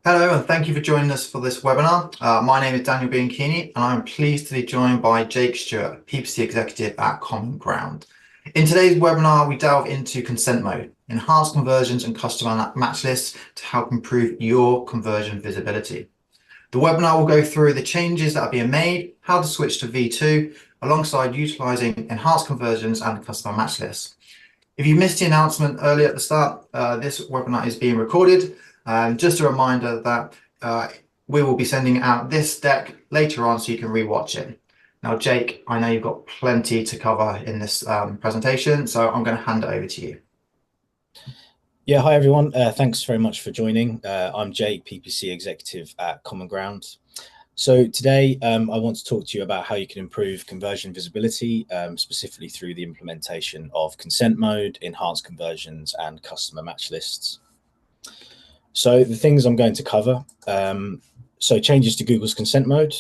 Hello, and thank you for joining us for this webinar. My name is Daniel Bianchini, and I'm pleased to be joined by Jake Stewart, PPC Executive at Common Ground. In today's webinar, we delve into consent mode, enhanced conversions and customer match lists to help improve your conversion visibility. The webinar will go through the changes that are being made, how to switch to V2, alongside utilizing enhanced conversions and customer match lists. If you missed the announcement earlier at the start, this webinar is being recorded. Just a reminder that we will be sending out this deck later on so you can rewatch it. Now, Jake, I know you've got plenty to cover in this presentation, so I'm going to hand it over to you. Yeah, hi everyone. Thanks very much for joining. I'm Jake, PPC Executive at Common Ground. So today I want to talk to you about how you can improve conversion visibility, specifically through the implementation of consent mode, enhanced conversions, and customer match lists. So the things I'm going to cover, so changes to Google's consent mode,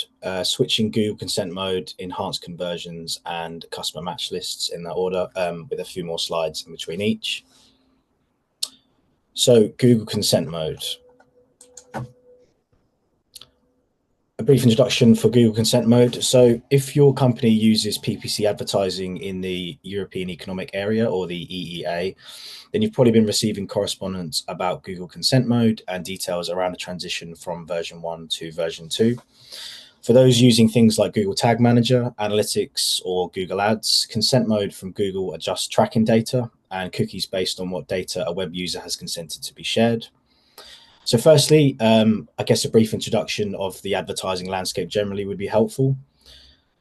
switching Google consent mode, enhanced conversions, and customer match lists in that order, with a few more slides in between each. So Google consent mode. A brief introduction for Google consent mode. So if your company uses PPC advertising in the European Economic Area, or the EEA, then you've probably been receiving correspondence about Google consent mode and details around the transition from version 1 to version 2. For those using things like Google Tag Manager, Analytics, or Google Ads, consent mode from Google adjusts tracking data and cookies based on what data a web user has consented to be shared. So firstly, I guess a brief introduction of the advertising landscape generally would be helpful.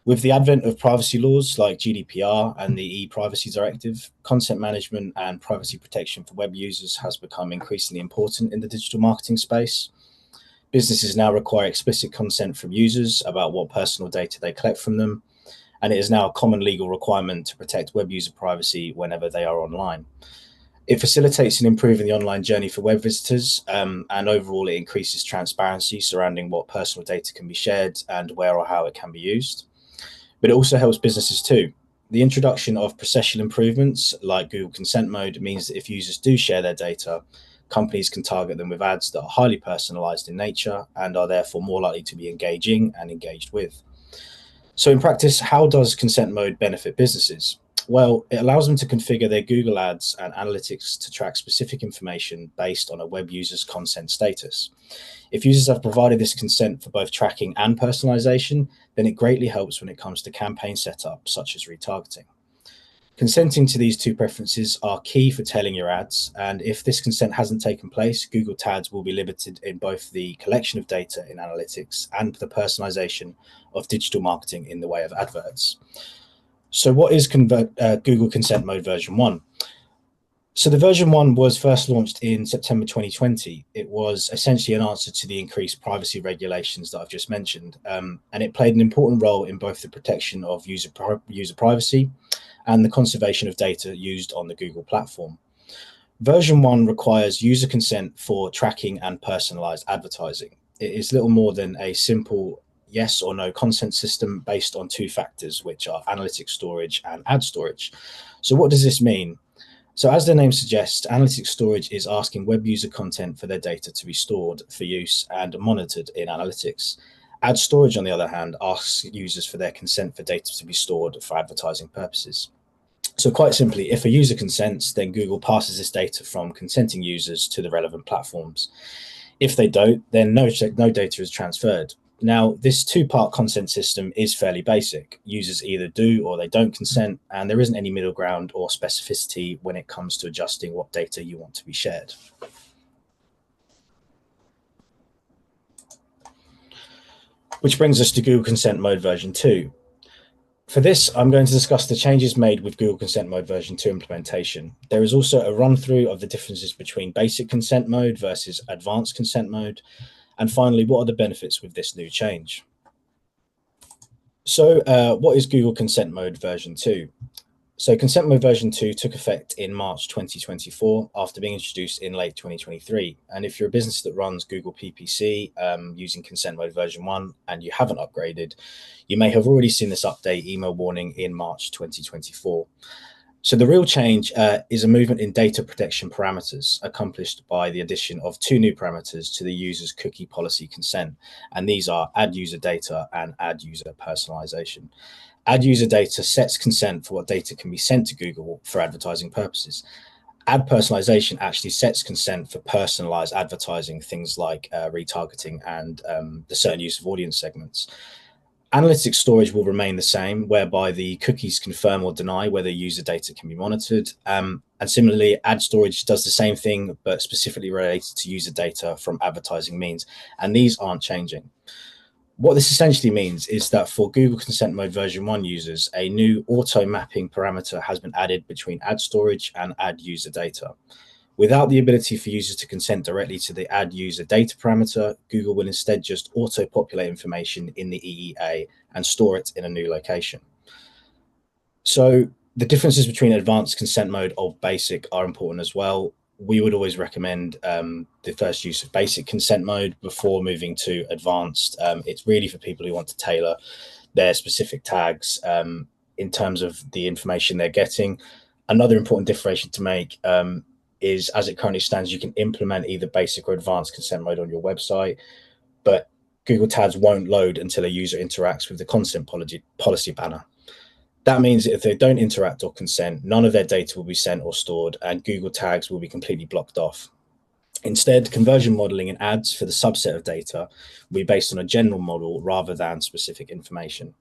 With the advent of privacy laws like GDPR and the e-privacy directive, consent management and privacy protection for web users has become increasingly important in the digital marketing space. Businesses now require explicit consent from users about what personal data they collect from them, and it is now a common legal requirement to protect web user privacy whenever they are online. It facilitates and improving the online journey for web visitors, and overall it increases transparency surrounding what personal data can be shared and where or how it can be used. But it also helps businesses too. The introduction of processual improvements like Google Consent Mode means that if users do share their data, companies can target them with ads that are highly personalized in nature and are therefore more likely to be engaging and engaged with. So in practice, how does consent mode benefit businesses? Well, it allows them to configure their Google Ads and Analytics to track specific information based on a web user's consent status. If users have provided this consent for both tracking and personalization, then it greatly helps when it comes to campaign setup, such as retargeting. Consenting to these two preferences are key for tailoring your ads, and if this consent hasn't taken place, Google Tags will be limited in both the collection of data in Analytics and the personalization of digital marketing in the way of adverts. So what is Google Consent Mode version 1? So the version 1 was first launched in September 2020. It was essentially an answer to the increased privacy regulations that I've just mentioned, and it played an important role in both the protection of user privacy and the conservation of data used on the Google platform. Version 1 requires user consent for tracking and personalized advertising. It is little more than a simple yes or no consent system based on two factors, which are analytics storage and ad storage. So what does this mean? So as the name suggests, analytics storage is asking web user content for their data to be stored for use and monitored in analytics. Ad storage, on the other hand, asks users for their consent for data to be stored for advertising purposes. So quite simply, if a user consents, then Google passes this data from consenting users to the relevant platforms. If they don't, then no data is transferred. Now, this two-part consent system is fairly basic. Users either do or they don't consent, and there isn't any middle ground or specificity when it comes to adjusting what data you want to be shared. Which brings us to Google Consent Mode version 2. For this, I'm going to discuss the changes made with Google Consent Mode version 2 implementation. There is also a run-through of the differences between basic consent mode versus advanced consent mode. And finally, what are the benefits with this new change? So what is Google Consent Mode version 2? So Consent Mode version 2 took effect in March 2024 after being introduced in late 2023. And if you're a business that runs Google PPC using Consent Mode version 1 and you haven't upgraded, you may have already seen this update email warning in March 2024. So the real change is a movement in data protection parameters accomplished by the addition of two new parameters to the user's cookie policy consent. And these are add user data and add user personalization. Add user data sets consent for what data can be sent to Google for advertising purposes. Ad personalization actually sets consent for personalized advertising, things like retargeting and the certain use of audience segments. Analytics storage will remain the same, whereby the cookies confirm or deny whether user data can be monitored. And similarly, ad storage does the same thing, but specifically related to user data from advertising means. And these aren't changing. What this essentially means is that for Google Consent Mode version 1 users, a new auto mapping parameter has been added between ad storage and ad user data. Without the ability for users to consent directly to the add user data parameter, Google will instead just auto-populate information in the EEA and store it in a new location. So the differences between advanced consent mode of basic are important as well. We would always recommend the first use of basic consent mode before moving to advanced. It's really for people who want to tailor their specific tags in terms of the information they're getting. Another important differentiation to make is, as it currently stands, you can implement either basic or advanced consent mode on your website, but Google Tags won't load until a user interacts with the consent policy banner. That means that if they don't interact or consent, none of their data will be sent or stored, and Google Tags will be completely blocked off. Instead, conversion modeling in ads for the subset of data will be based on a general model rather than specific information.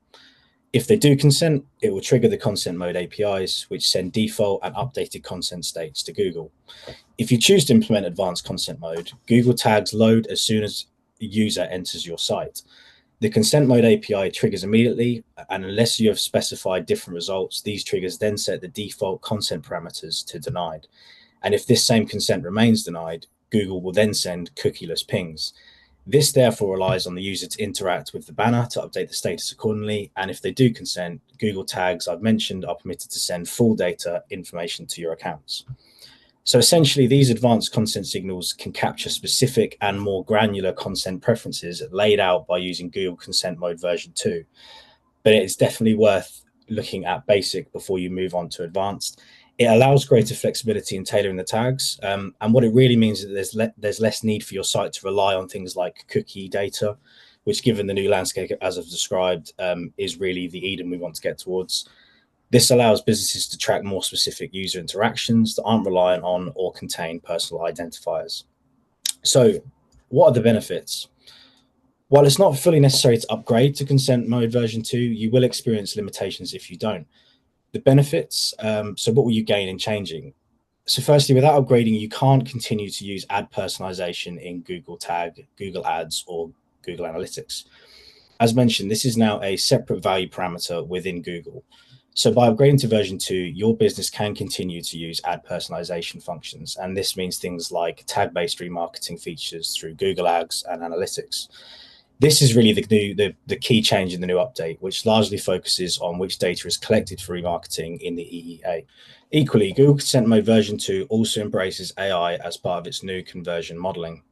If they do consent, it will trigger the consent mode APIs, which send default and updated consent states to Google. If you choose to implement advanced consent mode, Google Tags load as soon as the user enters your site. The consent mode API triggers immediately, and unless you have specified different results, these triggers then set the default consent parameters to denied. And if this same consent remains denied, Google will then send cookieless pings. This therefore relies on the user to interact with the banner to update the status accordingly. And if they do consent, Google Tags I've mentioned are permitted to send full data information to your accounts. So essentially, these advanced consent signals can capture specific and more granular consent preferences laid out by using Google Consent Mode version 2. But it's definitely worth looking at basic before you move on to advanced. It allows greater flexibility in tailoring the tags. And what it really means is that there's less need for your site to rely on things like cookie data, which, given the new landscape, as I've described, is really the Eden we want to get towards. This allows businesses to track more specific user interactions that aren't reliant on or contain personal identifiers. So what are the benefits? While it's not fully necessary to upgrade to Consent Mode version 2, you will experience limitations if you don't. The benefits, so what will you gain in changing? So firstly, without upgrading, you can't continue to use ad personalization in Google Tag, Google Ads, or Google Analytics. As mentioned, this is now a separate value parameter within Google. So by upgrading to version 2, your business can continue to use ad personalization functions. And this means things like tag-based remarketing features through Google Ads and Analytics. This is really the key change in the new update, which largely focuses on which data is collected for remarketing in the EEA. Equally, Google Consent Mode version 2 also embraces AI as part of its new conversion modeling.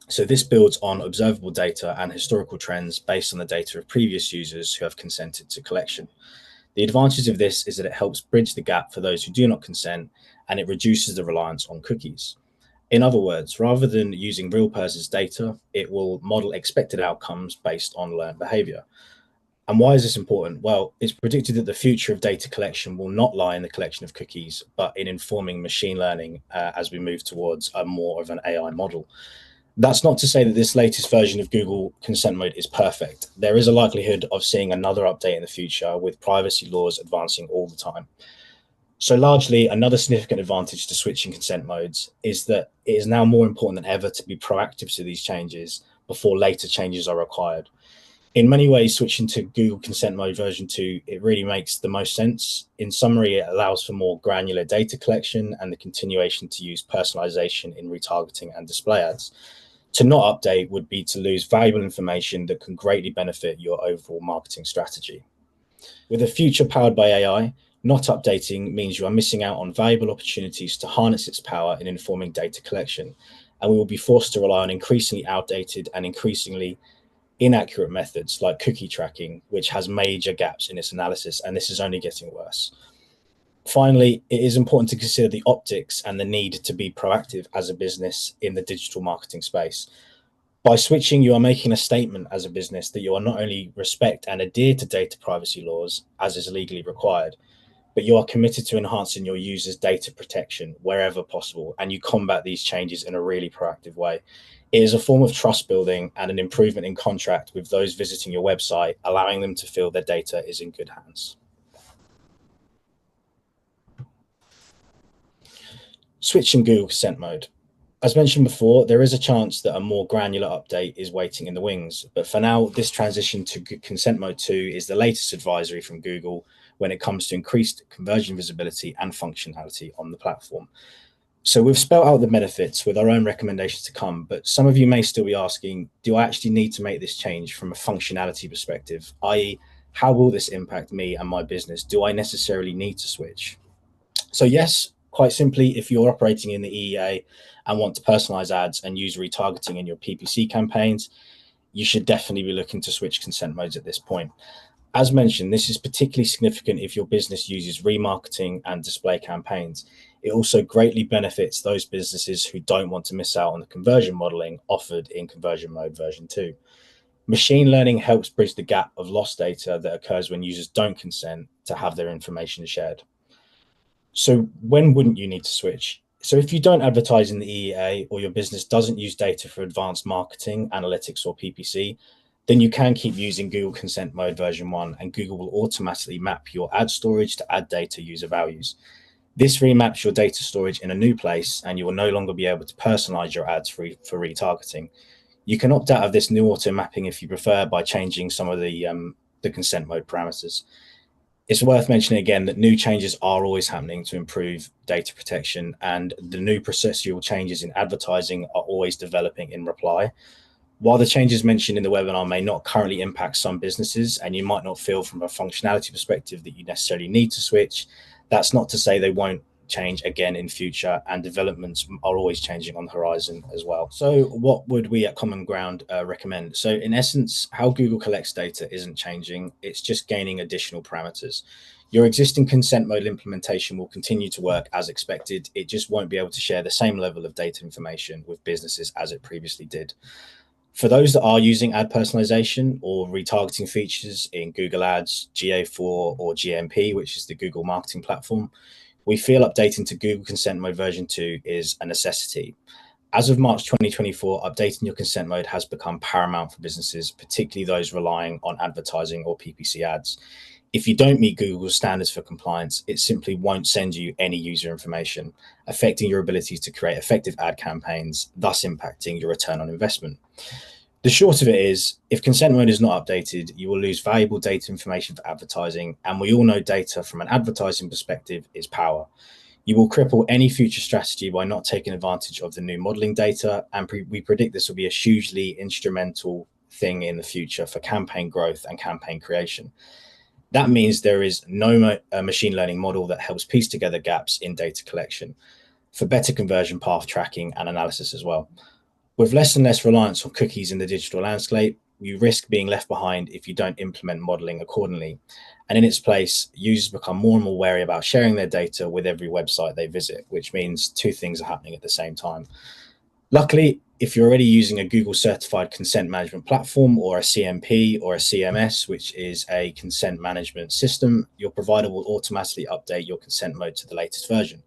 So this builds on observable data and historical trends based on the data of previous users who have consented to collection. The advantage of this is that it helps bridge the gap for those who do not consent, and it reduces the reliance on cookies. In other words, rather than using real persons' data, it will model expected outcomes based on learned behavior. And why is this important? Well, it's predicted that the future of data collection will not lie in the collection of cookies, but in informing machine learning as we move towards a more of an AI model. That's not to say that this latest version of Google Consent Mode is perfect. There is a likelihood of seeing another update in the future, with privacy laws advancing all the time. So largely, another significant advantage to switching consent modes is that it is now more important than ever to be proactive to these changes before later changes are required. In many ways, switching to Google Consent Mode version 2, it really makes the most sense. In summary, it allows for more granular data collection and the continuation to use personalization in retargeting and display ads. To not update would be to lose valuable information that can greatly benefit your overall marketing strategy. With a future powered by AI, not updating means you are missing out on valuable opportunities to harness its power in informing data collection, and we will be forced to rely on increasingly outdated and increasingly inaccurate methods like cookie tracking, which has major gaps in its analysis, and this is only getting worse. Finally, it is important to consider the optics and the need to be proactive as a business in the digital marketing space. By switching, you are making a statement as a business that you are not only respect and adhere to data privacy laws as is legally required, but you are committed to enhancing your users' data protection wherever possible, and you combat these changes in a really proactive way. It is a form of trust building and an improvement in contract with those visiting your website, allowing them to feel their data is in good hands. Switching Google Consent Mode. As mentioned before, there is a chance that a more granular update is waiting in the wings, but for now, this transition to Consent Mode 2 is the latest advisory from Google when it comes to increased conversion visibility and functionality on the platform. So we've spelled out the benefits with our own recommendations to come, but some of you may still be asking, do I actually need to make this change from a functionality perspective, i.e., how will this impact me and my business? Do I necessarily need to switch? So yes, quite simply, if you're operating in the EEA and want to personalize ads and use retargeting in your PPC campaigns, you should definitely be looking to switch consent modes at this point. As mentioned, this is particularly significant if your business uses remarketing and display campaigns. It also greatly benefits those businesses who don't want to miss out on the conversion modeling offered in Conversion Mode version 2. Machine learning helps bridge the gap of lost data that occurs when users don't consent to have their information shared. So when wouldn't you need to switch? So if you don't advertise in the EEA or your business doesn't use data for advanced marketing, analytics, or PPC, then you can keep using Google Consent Mode version 1, and Google will automatically map your ad storage to ad data user values. This remaps your data storage in a new place, and you will no longer be able to personalize your ads for retargeting. You can opt out of this new auto mapping if you prefer by changing some of the consent mode parameters. It's worth mentioning again that new changes are always happening to improve data protection, and the new processual changes in advertising are always developing in reply. While the changes mentioned in the webinar may not currently impact some businesses, and you might not feel from a functionality perspective that you necessarily need to switch, that's not to say they won't change again in future, and developments are always changing on the horizon as well. So what would we at Common Ground recommend? So in essence, how Google collects data isn't changing, it's just gaining additional parameters. Your existing consent mode implementation will continue to work as expected. It just won't be able to share the same level of data information with businesses as it previously did. For those that are using ad personalization or retargeting features in Google Ads, GA4 or GMP, which is the Google marketing platform, we feel updating to Google Consent Mode version 2 is a necessity. As of March 2024, updating your consent mode has become paramount for businesses, particularly those relying on advertising or PPC ads. If you don't meet Google's standards for compliance, it simply won't send you any user information, affecting your ability to create effective ad campaigns, thus impacting your return on investment. The short of it is, if consent mode is not updated, you will lose valuable data information for advertising, and we all know data from an advertising perspective is power. You will cripple any future strategy by not taking advantage of the new modeling data, and we predict this will be a hugely instrumental thing in the future for campaign growth and campaign creation. That means there is no machine learning model that helps piece together gaps in data collection for better conversion path tracking and analysis as well. With less and less reliance on cookies in the digital landscape, you risk being left behind if you don't implement modeling accordingly. And in its place, users become more and more wary about sharing their data with every website they visit, which means two things are happening at the same time. Luckily, if you're already using a Google certified consent management platform or a CMP or a CMS, which is a consent management system, your provider will automatically update your consent mode to the latest version.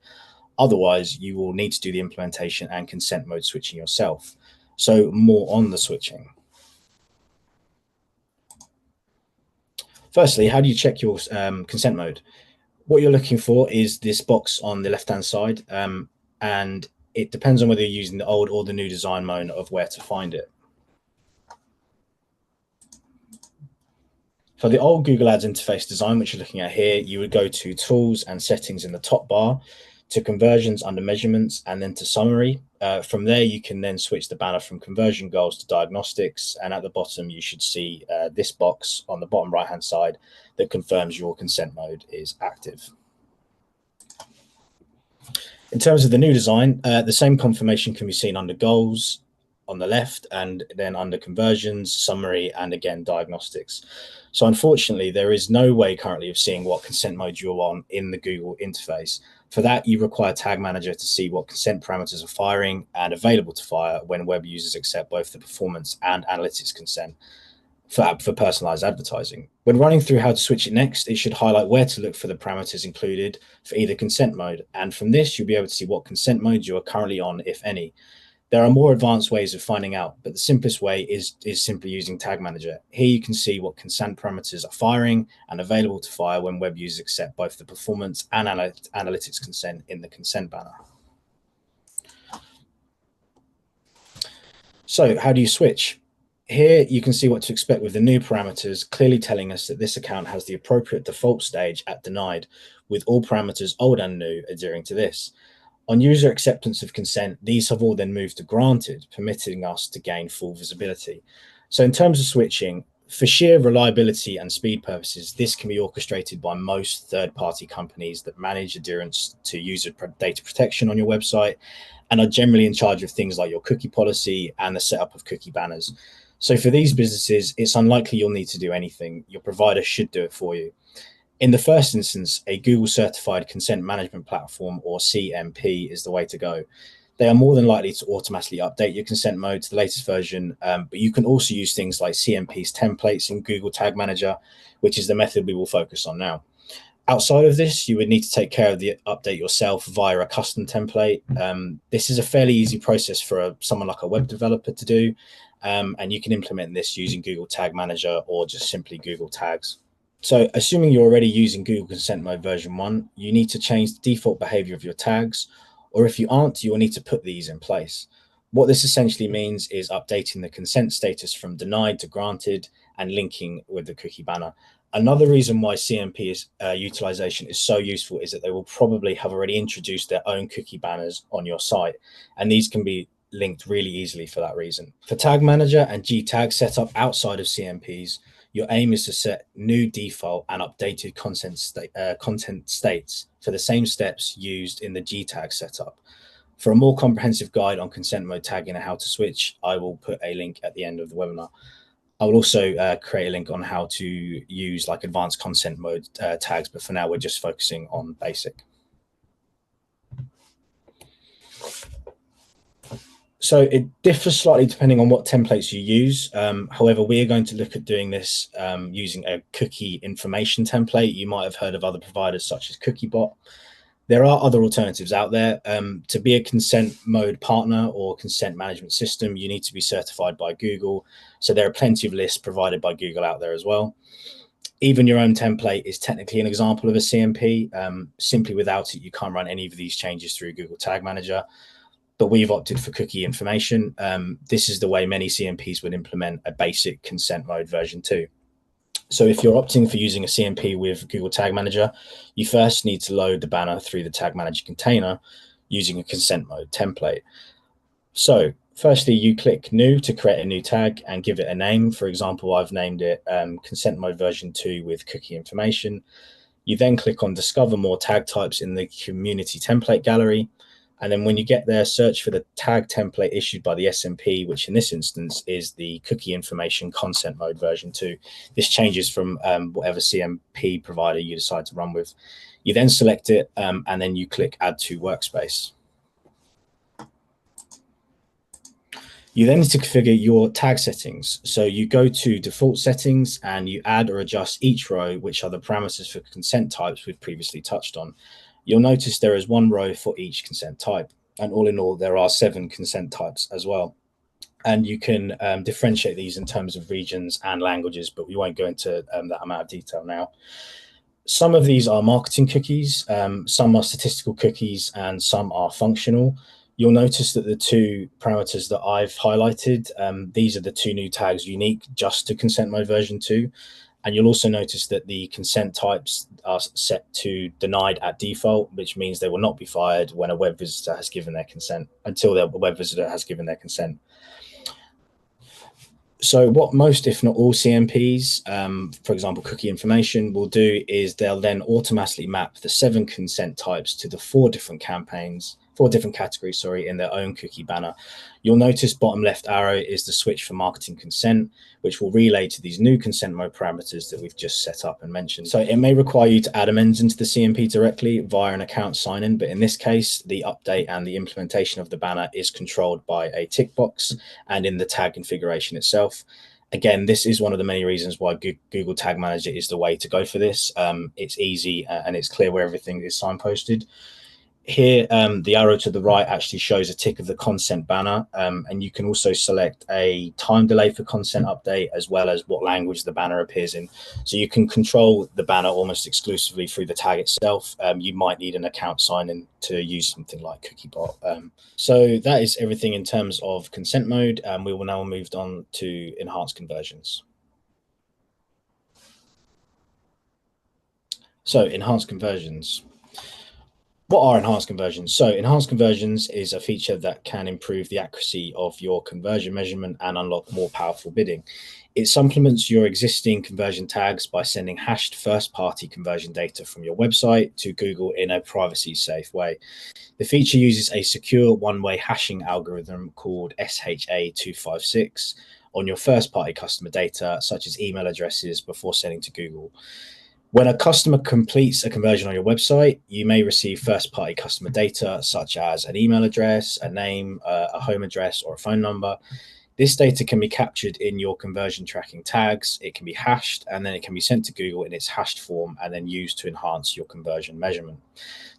Otherwise, you will need to do the implementation and consent mode switching yourself. So more on the switching. Firstly, how do you check your consent mode? What you're looking for is this box on the left-hand side, and it depends on whether you're using the old or the new design mode of where to find it. For the old Google Ads interface design, which you're looking at here, you would go to Tools and Settings in the top bar, to Conversions under Measurements, and then to Summary. From there, you can then switch the banner from Conversion Goals to Diagnostics, and at the bottom, you should see this box on the bottom right-hand side that confirms your consent mode is active. In terms of the new design, the same confirmation can be seen under Goals, on the left, and then under conversions, summary, and again, diagnostics. So unfortunately, there is no way currently of seeing what consent mode you're on in the Google interface. For that, you require Tag Manager to see what consent parameters are firing and available to fire when web users accept both the performance and analytics consent for personalized advertising. When running through how to switch it next, it should highlight where to look for the parameters included for either consent mode. And from this, you'll be able to see what consent mode you are currently on, if any. There are more advanced ways of finding out, but the simplest way is simply using Tag Manager. Here you can see what consent parameters are firing and available to fire when web users accept both the performance and analytics consent in the consent banner. So how do you switch? Here you can see what to expect with the new parameters, clearly telling us that this account has the appropriate default stage at denied, with all parameters old and new adhering to this. On user acceptance of consent, these have all then moved to granted, permitting us to gain full visibility. So in terms of switching, for sheer reliability and speed purposes, this can be orchestrated by most third-party companies that manage adherence to user data protection on your website and are generally in charge of things like your cookie policy and the setup of cookie banners. So for these businesses, it's unlikely you'll need to do anything. Your provider should do it for you. In the first instance, a Google Certified Consent Management Platform, or CMP, is the way to go. They are more than likely to automatically update your consent mode to the latest version, but you can also use things like CMP's templates in Google Tag Manager, which is the method we will focus on now. Outside of this, you would need to take care of the update yourself via a custom template. This is a fairly easy process for someone like a web developer to do, and you can implement this using Google Tag Manager or just simply Google Tags. So assuming you're already using Google Consent Mode version 1, you need to change the default behavior of your tags, or if you aren't, you will need to put these in place. What this essentially means is updating the consent status from denied to granted and linking with the cookie banner. Another reason why CMP utilization is so useful is that they will probably have already introduced their own cookie banners on your site, and these can be linked really easily for that reason. For Tag Manager and G-Tag setup outside of CMPs, your aim is to set new default and updated content states for the same steps used in the G-Tag setup. For a more comprehensive guide on consent mode tagging and how to switch, I will put a link at the end of the webinar. I will also create a link on how to use like advanced consent mode tags, but for now we're just focusing on basic. So it differs slightly depending on what templates you use. However, we are going to look at doing this using a cookie information template. You might have heard of other providers such as Cookiebot. There are other alternatives out there. To be a consent mode partner or consent management system, you need to be certified by Google. So there are plenty of lists provided by Google out there as well. Even your own template is technically an example of a CMP. Simply without it, you can't run any of these changes through Google Tag Manager. But we've opted for cookie information. This is the way many CMPs would implement a basic consent mode version 2. So if you're opting for using a CMP with Google Tag Manager, you first need to load the banner through the Tag Manager container using a consent mode template. So firstly, you click New to create a new tag and give it a name. For example, I've named it Consent Mode version 2 with cookie information. You then click on Discover More Tag Types in the Community Template Gallery. And then when you get there, search for the tag template issued by the SMP, which in this instance is the cookie information consent mode version 2. This changes from whatever CMP provider you decide to run with. You then select it and then you click Add to Workspace. You then need to configure your tag settings. So you go to default settings and you add or adjust each row, which are the parameters for consent types we've previously touched on. You'll notice there is one row for each consent type, and all in all, there are 7 consent types as well. And you can differentiate these in terms of regions and languages, but we won't go into that amount of detail now. Some of these are marketing cookies, some are statistical cookies, and some are functional. You'll notice that the 2 parameters that I've highlighted, these are the 2 new tags unique just to consent mode version 2. And you'll also notice that the consent types are set to denied at default, which means they will not be fired when a web visitor has given their consent, until the web visitor has given their consent. So what most, if not all CMPs, for example, cookie information, will do is they'll then automatically map the 7 consent types to the 4 different campaigns categories, in their own cookie banner. You'll notice bottom left arrow is the switch for marketing consent, which will relay to these new consent mode parameters that we've just set up and mentioned. So it may require you to add amends into the CMP directly via an account sign-in, but in this case, the update and the implementation of the banner is controlled by a tick box and in the tag configuration itself. Again, this is one of the many reasons why Google Tag Manager is the way to go for this. It's easy and it's clear where everything is signposted. Here, the arrow to the right actually shows a tick of the consent banner, and you can also select a time delay for consent update as well as what language the banner appears in. So you can control the banner almost exclusively through the tag itself. You might need an account sign-in to use something like Cookiebot. So that is everything in terms of consent mode, and we will now move on to enhanced conversions. So enhanced conversions. What are enhanced conversions? So enhanced conversions is a feature that can improve the accuracy of your conversion measurement and unlock more powerful bidding. It supplements your existing conversion tags by sending hashed first-party conversion data from your website to Google in a privacy-safe way. The feature uses a secure one-way hashing algorithm called SHA-256 on your first-party customer data, such as email addresses, before sending to Google. When a customer completes a conversion on your website, you may receive first-party customer data, such as an email address, a name, a home address, or a phone number. This data can be captured in your conversion tracking tags. It can be hashed, and then it can be sent to Google in its hashed form and then used to enhance your conversion measurement.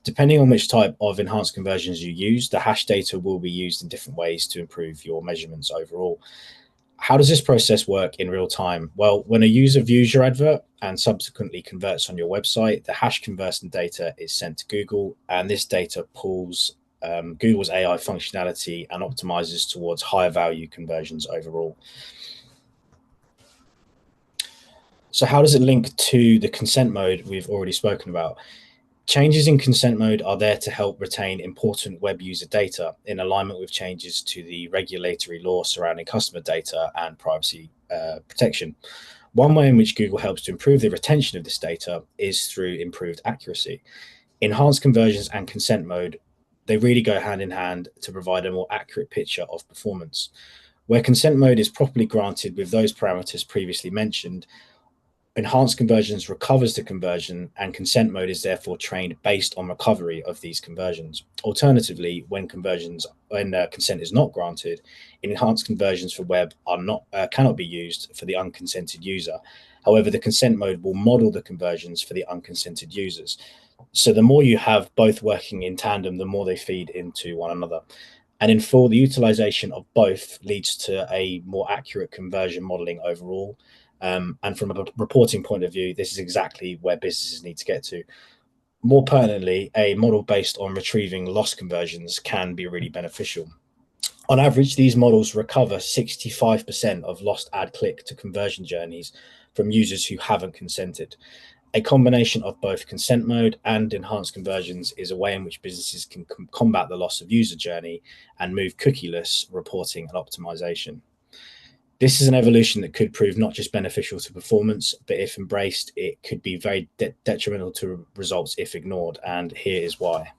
Depending on which type of enhanced conversions you use, the hash data will be used in different ways to improve your measurements overall. How does this process work in real time? Well, when a user views your advert and subsequently converts on your website, the hash conversion data is sent to Google, and this data pulls Google's AI functionality and optimizes towards higher value conversions overall. So how does it link to the consent mode we've already spoken about? Changes in consent mode are there to help retain important web user data in alignment with changes to the regulatory law surrounding customer data and privacy protection. One way in which Google helps to improve the retention of this data is through improved accuracy. Enhanced conversions and consent mode, they really go hand in hand to provide a more accurate picture of performance. Where consent mode is properly granted with those parameters previously mentioned, enhanced conversions recovers the conversion, and consent mode is therefore trained based on recovery of these conversions. Alternatively, when consent is not granted, enhanced conversions for web cannot be used for the unconsented user. However, the consent mode will model the conversions for the unconsented users. So the more you have both working in tandem, the more they feed into one another. And in full, the utilization of both leads to a more accurate conversion modeling overall. And from a reporting point of view, this is exactly where businesses need to get to. More pertinently, a model based on retrieving lost conversions can be really beneficial. On average, these models recover 65% of lost ad click to conversion journeys from users who haven't consented. A combination of both consent mode and enhanced conversions is a way in which businesses can combat the loss of user journey and move cookieless reporting and optimization. This is an evolution that could prove not just beneficial to performance, but if embraced, it could be very detrimental to results if ignored. And here is why.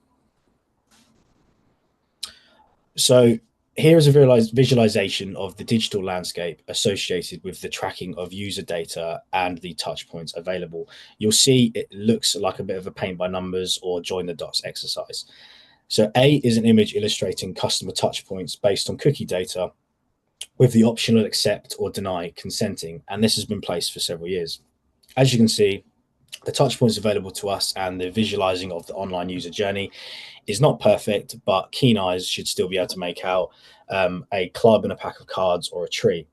So here is a visualization of the digital landscape associated with the tracking of user data and the touch points available. You'll see it looks like a bit of a paint by numbers or join the dots exercise. So A is an image illustrating customer touch points based on cookie data, with the optional accept or deny consenting, and this has been placed for several years. As you can see, the touch points available to us and the visualizing of the online user journey is not perfect, but keen eyes should still be able to make out a club and a pack of cards or a tree.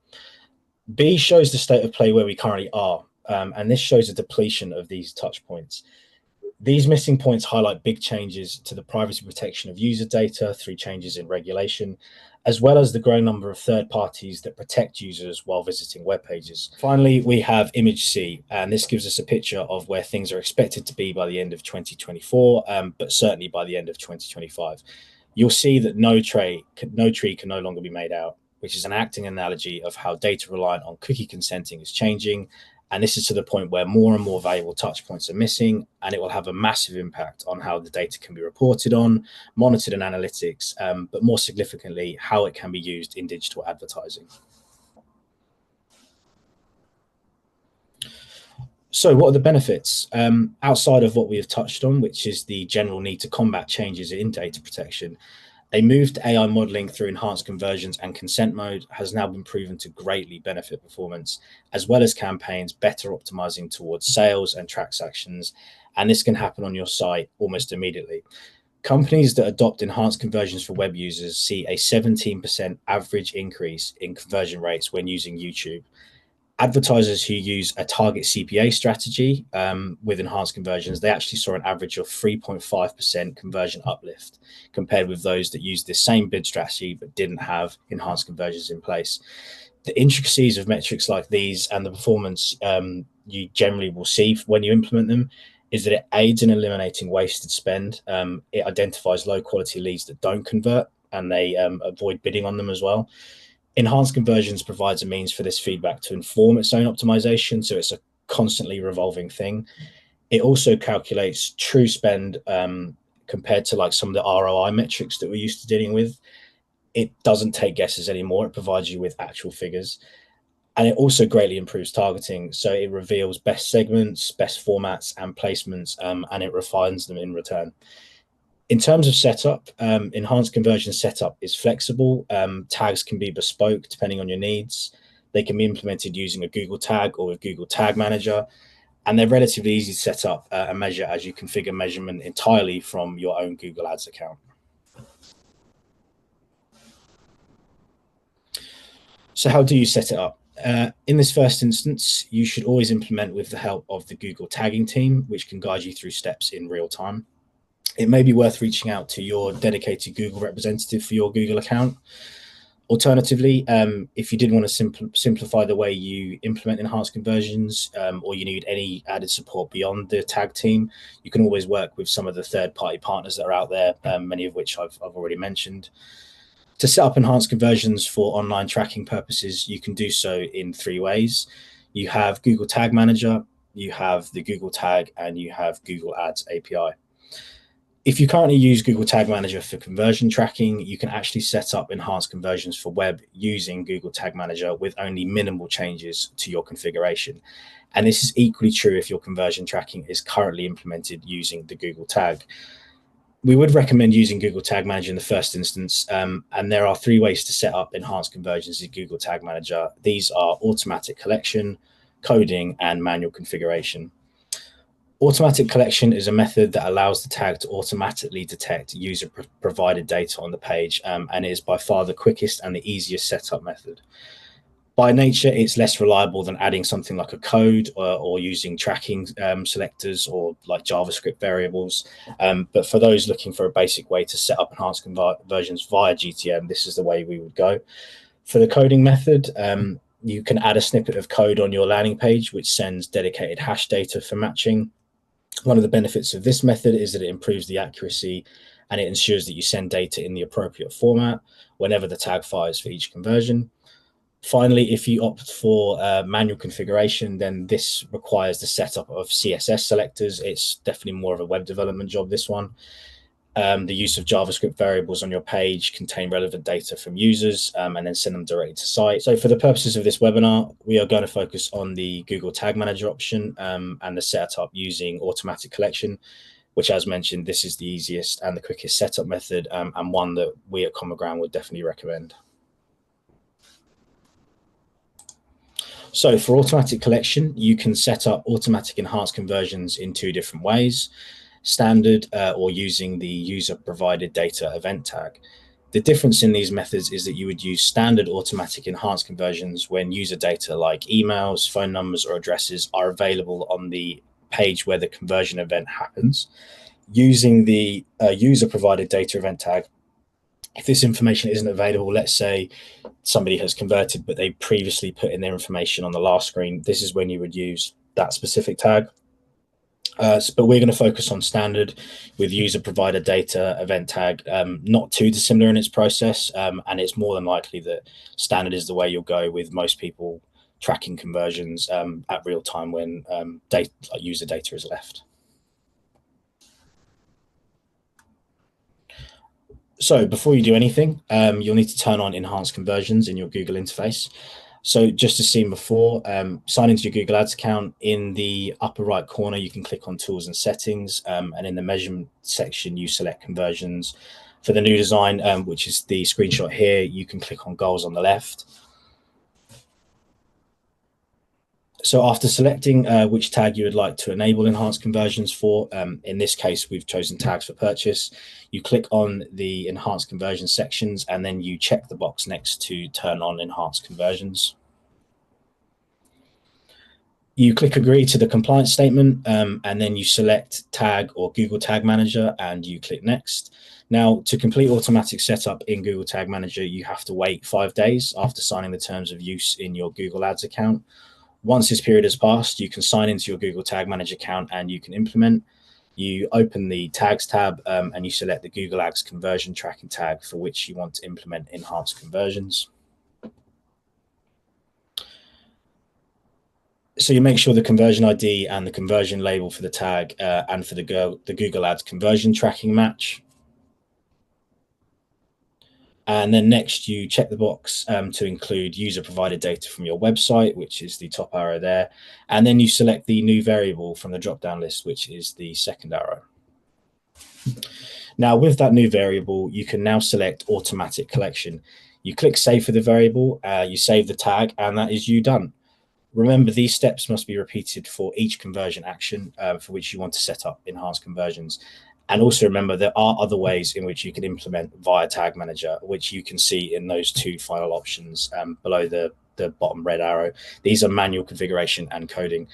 B shows the state of play where we currently are, and this shows a depletion of these touch points. These missing points highlight big changes to the privacy protection of user data through changes in regulation, as well as the growing number of third parties that protect users while visiting web pages. Finally, we have image C, and this gives us a picture of where things are expected to be by the end of 2024, but certainly by the end of 2025. You'll see that no tree can no longer be made out, which is an acting analogy of how data reliant on cookie consenting is changing And this is to the point where more and more valuable touch points are missing, and it will have a massive impact on how the data can be reported on, monitored in analytics, but more significantly, how it can be used in digital advertising. So what are the benefits? Outside of what we have touched on, which is the general need to combat changes in data protection, a move to AI modeling through enhanced conversions and consent mode has now been proven to greatly benefit performance, as well as campaigns better optimizing towards sales and transactions. And this can happen on your site almost immediately. Companies that adopt enhanced conversions for web users see a 17% average increase in conversion rates when using YouTube. Advertisers who use a target CPA strategy with enhanced conversions, they actually saw an average of 3.5% conversion uplift compared with those that used the same bid strategy but didn't have enhanced conversions in place. The intricacies of metrics like these and the performance you generally will see when you implement them is that it aids in eliminating wasted spend. It identifies low quality leads that don't convert, and they avoid bidding on them as well. Enhanced conversions provides a means for this feedback to inform its own optimization, so it's a constantly revolving thing. It also calculates true spend compared to like some of the ROI metrics that we're used to dealing with. It doesn't take guesses anymore. It provides you with actual figures. And it also greatly improves targeting. So it reveals best segments, best formats and placements, and it refines them in return. In terms of setup, enhanced conversion setup is flexible. Tags can be bespoke depending on your needs. They can be implemented using a Google tag or with Google Tag Manager, and they're relatively easy to set up and measure as you configure measurement entirely from your own Google Ads account. So how do you set it up? In this first instance, you should always implement with the help of the Google tagging team, which can guide you through steps in real time. It may be worth reaching out to your dedicated Google representative for your Google account. Alternatively, if you did want to simplify the way you implement enhanced conversions, or you need any added support beyond the tag team, you can always work with some of the third-party partners that are out there, many of which I've already mentioned. To set up enhanced conversions for online tracking purposes, you can do so in 3 ways. You have Google Tag Manager, you have the Google Tag, and you have Google Ads API. If you currently use Google Tag Manager for conversion tracking, you can actually set up enhanced conversions for web using Google Tag Manager with only minimal changes to your configuration. And this is equally true if your conversion tracking is currently implemented using the Google Tag. We would recommend using Google Tag Manager in the first instance, and there are 3 ways to set up enhanced conversions in Google Tag Manager. These are automatic collection, coding, and manual configuration. Automatic collection is a method that allows the tag to automatically detect user-provided data on the page, and it is by far the quickest and the easiest setup method. By nature, it's less reliable than adding something like a code or using tracking selectors or like JavaScript variables. But for those looking for a basic way to set up enhanced conversions via GTM, this is the way we would go. For the coding method, you can add a snippet of code on your landing page, which sends dedicated hash data for matching. One of the benefits of this method is that it improves the accuracy and it ensures that you send data in the appropriate format whenever the tag fires for each conversion. Finally, if you opt for manual configuration, then this requires the setup of CSS selectors. It's definitely more of a web development job, this one. The use of JavaScript variables on your page contain relevant data from users and then send them directly to site. So for the purposes of this webinar, we are going to focus on the Google Tag Manager option and the setup using automatic collection, which, as mentioned, this is the easiest and the quickest setup method, and one that we at Common Ground would definitely recommend. So for automatic collection, you can set up automatic enhanced conversions in 2 different ways: standard or using the user provided data event tag. The difference in these methods is that you would use standard automatic enhanced conversions when user data like emails, phone numbers, or addresses are available on the page where the conversion event happens. Using the user provided data event tag, if this information isn't available, let's say somebody has converted, but they previously put in their information on the last screen, this is when you would use that specific tag. But we're going to focus on standard with user provider data event tag, not too dissimilar in its process. And it's more than likely that standard is the way you'll go with most people tracking conversions at real time when data, like user data, is left. So before you do anything, you'll need to turn on enhanced conversions in your Google interface. So just as seen before, sign into your Google Ads account. In the upper right corner, you can click on Tools and Settings, and in the Measurement section, you select Conversions. For the new design, which is the screenshot here, you can click on Goals on the left. So after selecting which tag you would like to enable enhanced conversions for, in this case, we've chosen tags for purchase. You click on the enhanced conversion sections, and then you check the box next to turn on enhanced conversions. You click agree to the compliance statement, and then you select tag or Google Tag Manager, and you click next. Now, to complete automatic setup in Google Tag Manager, you have to wait 5 days after signing the terms of use in your Google Ads account. Once this period has passed, you can sign into your Google Tag Manager account and you can implement. You open the Tags tab and you select the Google Ads conversion tracking tag for which you want to implement enhanced conversions. So you make sure the conversion ID and the conversion label for the tag and for the Google Ads conversion tracking match. And then next, you check the box to include user provided data from your website, which is the top arrow there. And then you select the new variable from the drop-down list, which is the second arrow. Now, with that new variable, you can now select automatic collection. You click save for the variable, you save the tag, and that is you done. Remember, these steps must be repeated for each conversion action for which you want to set up enhanced conversions. And also remember, there are other ways in which you can implement via Tag Manager, which you can see in those two final options below the bottom red arrow. These are manual configuration and coding.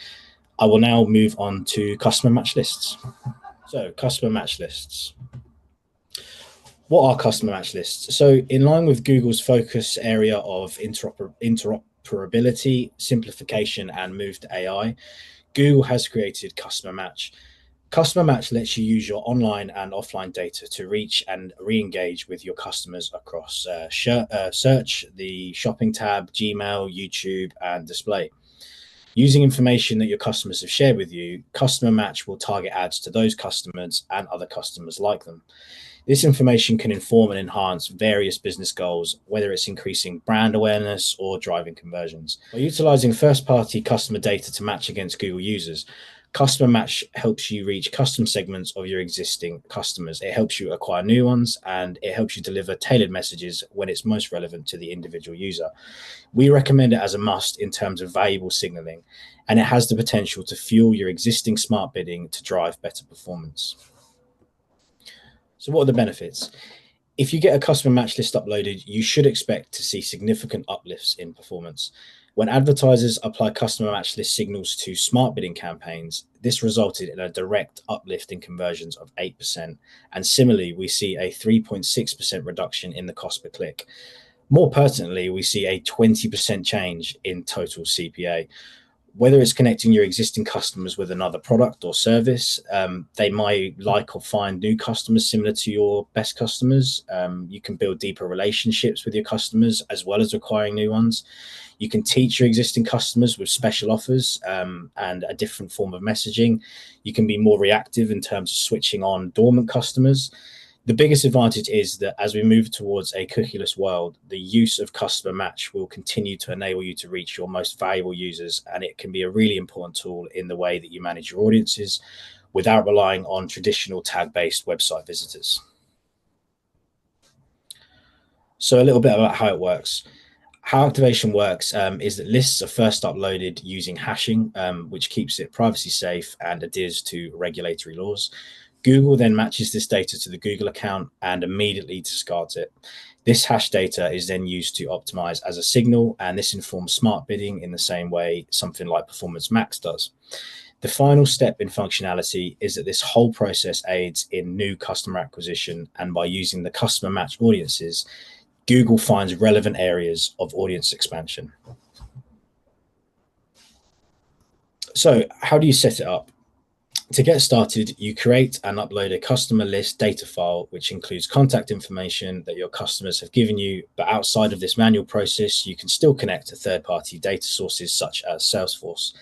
I will now move on to customer match lists. So customer match lists. What are customer match lists? So in line with Google's focus area of interoperability, simplification, and move to AI, Google has created Customer Match. Customer Match lets you use your online and offline data to reach and re-engage with your customers across search, the shopping tab, Gmail, YouTube, and display. Using information that your customers have shared with you, Customer Match will target ads to those customers and other customers like them. This information can inform and enhance various business goals, whether it's increasing brand awareness or driving conversions. By utilizing first-party customer data to match against Google users, Customer Match helps you reach custom segments of your existing customers. It helps you acquire new ones, and it helps you deliver tailored messages when it's most relevant to the individual user. We recommend it as a must in terms of valuable signaling, and it has the potential to fuel your existing smart bidding to drive better performance. So what are the benefits? If you get a customer match list uploaded, you should expect to see significant uplifts in performance. When advertisers apply customer match list signals to smart bidding campaigns, this resulted in a direct uplift in conversions of 8%. And similarly, we see a 3.6% reduction in the cost per click. More pertinently, we see a 20% change in total CPA. Whether it's connecting your existing customers with another product or service, they might like or find new customers similar to your best customers. You can build deeper relationships with your customers as well as acquiring new ones. You can teach your existing customers with special offers and a different form of messaging. You can be more reactive in terms of switching on dormant customers. The biggest advantage is that as we move towards a cookieless world, the use of Customer Match will continue to enable you to reach your most valuable users, and it can be a really important tool in the way that you manage your audiences without relying on traditional tag-based website visitors. So a little bit about how it works. How activation works is that lists are first uploaded using hashing, which keeps it privacy safe and adheres to regulatory laws. Google then matches this data to the Google account and immediately discards it. This hash data is then used to optimize as a signal, and this informs smart bidding in the same way something like Performance Max does. The final step in functionality is that this whole process aids in new customer acquisition, and by using the customer match audiences, Google finds relevant areas of audience expansion. So how do you set it up? To get started, you create and upload a customer list data file, which includes contact information that your customers have given you. But outside of this manual process, you can still connect to third-party data sources such as Salesforce.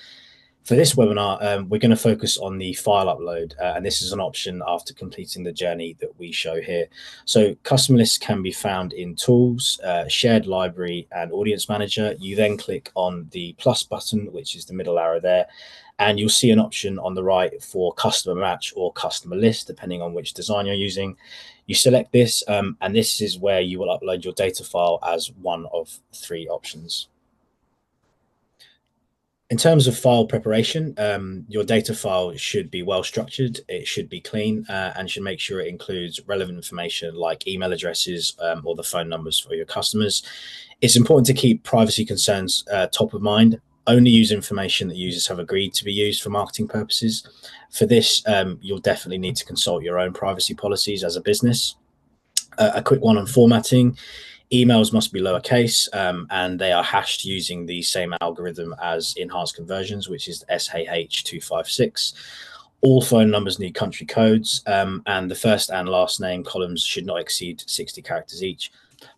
For this webinar, we're going to focus on the file upload, and this is an option after completing the journey that we show here. So customer lists can be found in Tools, Shared Library, and Audience Manager. You then click on the plus button, which is the middle arrow there, and you'll see an option on the right for customer match or customer list, depending on which design you're using. You select this, and this is where you will upload your data file as one of 3 options. In terms of file preparation, your data file should be well structured, it should be clean, and should make sure it includes relevant information like email addresses or the phone numbers for your customers. It's important to keep privacy concerns top of mind. Only use information that users have agreed to be used for marketing purposes. For this, you'll definitely need to consult your own privacy policies as a business. A quick one on formatting. Emails must be lowercase, and they are hashed using the same algorithm as enhanced conversions, which is SHH256. All phone numbers need country codes, and the first and last name columns should not exceed 60 characters each.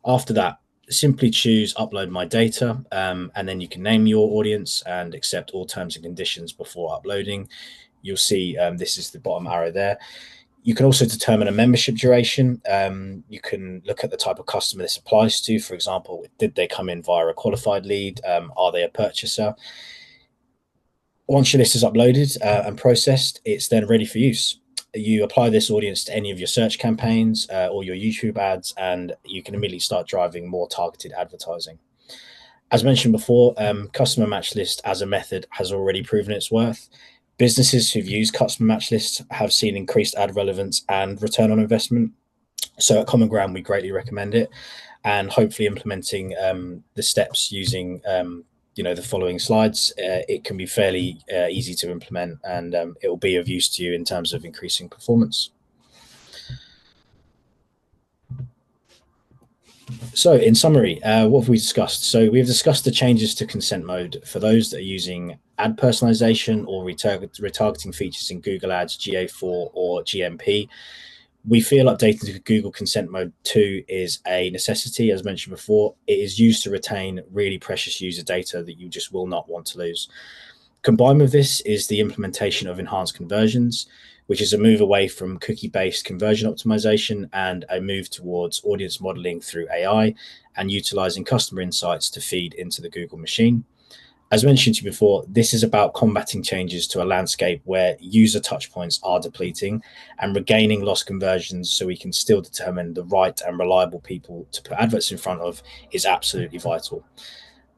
After that, simply choose upload my data, and then you can name your audience and accept all terms and conditions before uploading. You'll see this is the bottom arrow there. You can also determine a membership duration. You can look at the type of customer this applies to. For example, did they come in via a qualified lead? Are they a purchaser? Once your list is uploaded and processed, it's then ready for use. You apply this audience to any of your search campaigns or your YouTube ads, and you can immediately start driving more targeted advertising. As mentioned before, customer match list as a method has already proven its worth. Businesses who've used customer match lists have seen increased ad relevance and return on investment. So at Common Ground, we greatly recommend it, and hopefully implementing the steps using the following slides, it can be fairly easy to implement, and it will be of use to you in terms of increasing performance. So in summary, what have we discussed? So we've discussed the changes to consent mode for those that are using ad personalization or retargeting features in Google Ads, GA4 or GMP. We feel updating to Google Consent Mode 2 is a necessity. As mentioned before, it is used to retain really precious user data that you just will not want to lose. Combined with this is the implementation of enhanced conversions, which is a move away from cookie-based conversion optimization and a move towards audience modeling through AI and utilizing customer insights to feed into the Google machine. As mentioned to you before, this is about combating changes to a landscape where user touchpoints are depleting and regaining lost conversions so we can still determine the right and reliable people to put adverts in front of is absolutely vital.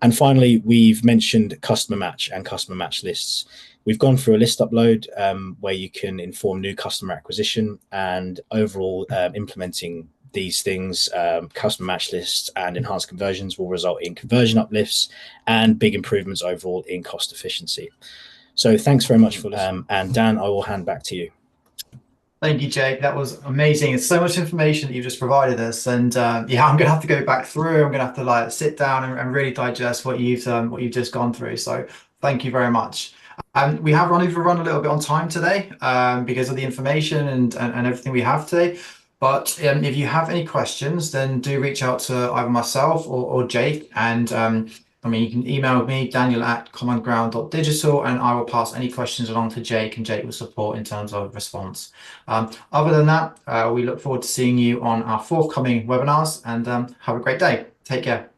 And finally, we've mentioned customer match and customer match lists. We've gone through a list upload where you can inform new customer acquisition, and overall implementing these things, customer match lists and enhanced conversions will result in conversion uplifts and big improvements overall in cost efficiency. So thanks very much for listening. And Dan, I will hand back to you. Thank you, Jake. That was amazing. It's so much information that you've just provided us, and yeah, I'm gonna have to go back through. I'm gonna have to sit down and really digest what you've just gone through. So thank you very much. We have run a little bit on time today because of the information and everything we have today. But if you have any questions, then do reach out to either myself or Jake. And you can email me, daniel@commonground.digital, and I will pass any questions along to Jake, and Jake will support in terms of response. Other than that, we look forward to seeing you on our forthcoming webinars, and have a great day. Take care.